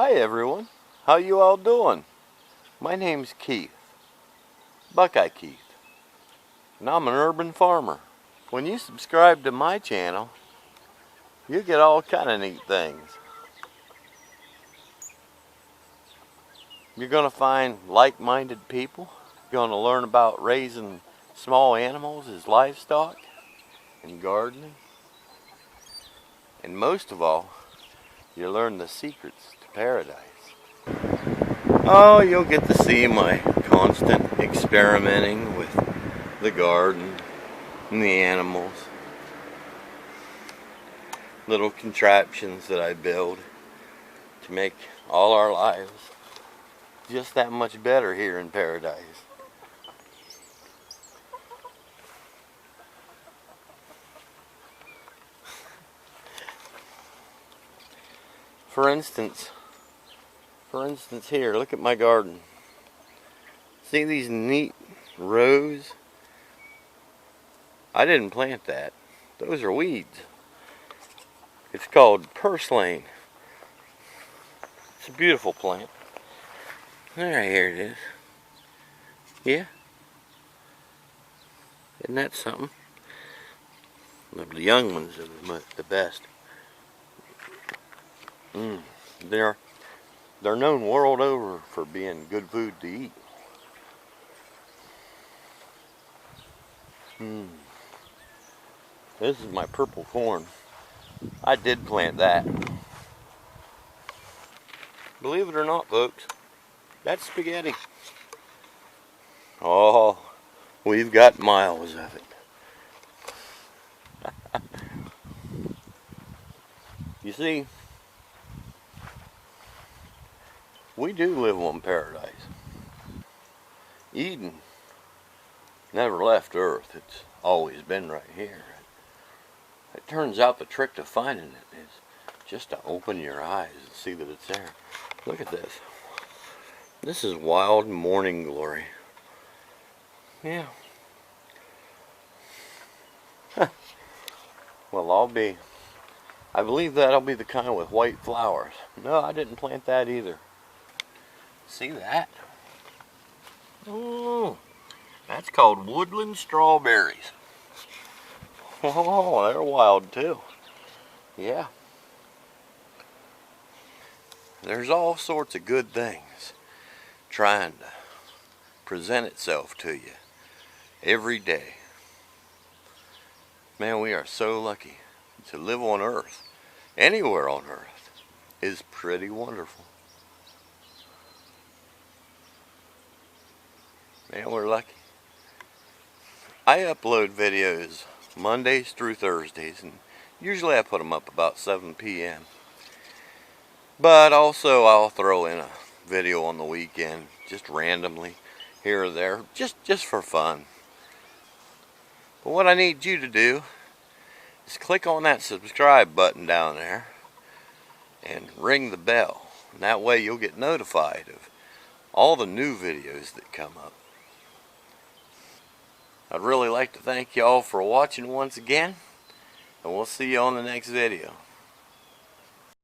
Hi everyone, how you all doing? My name's Keith, Buckeye Keith, and I'm an urban farmer. When you subscribe to my channel, you get all kind of neat things. You're going to find like-minded people. You're going to learn about raising small animals as livestock and gardening. And most of all, you learn the secrets to paradise. Oh, you'll get to see my constant experimenting with the garden and the animals. Little contraptions that I build to make all our lives just that much better here in paradise. For instance here, look at my garden. See these neat rows? I didn't plant that. Those are weeds. It's called purslane. It's a beautiful plant. Alright, here it is. Yeah? Isn't that something? The young ones are the best. They're known world over for being good food to eat. This is my purple corn. I did plant that. Believe it or not, folks, that's spaghetti. Oh, we've got miles of it. You see, we do live on paradise. Eden never left Earth. It's always been right here. It turns out the trick to finding it is just to open your eyes and see that it's there. Look at this. This is wild morning glory. Yeah. Well, I believe that'll be the kind with white flowers. No, I didn't plant that either. See that? Oh, that's called woodland strawberries. Oh, they're wild too. Yeah. There's all sorts of good things trying to present itself to you every day. Man, we are so lucky to live on Earth. Anywhere on Earth is pretty wonderful. Man, we're lucky. I upload videos Mondays through Thursdays, and usually I put them up about 7 p.m. But also I'll throw in a video on the weekend, just randomly, here or there, just for fun. But what I need you to do is click on that subscribe button down there and ring the bell. And that way you'll get notified of all the new videos that come up. I'd really like to thank y'all for watching once again, and we'll see you on the next video.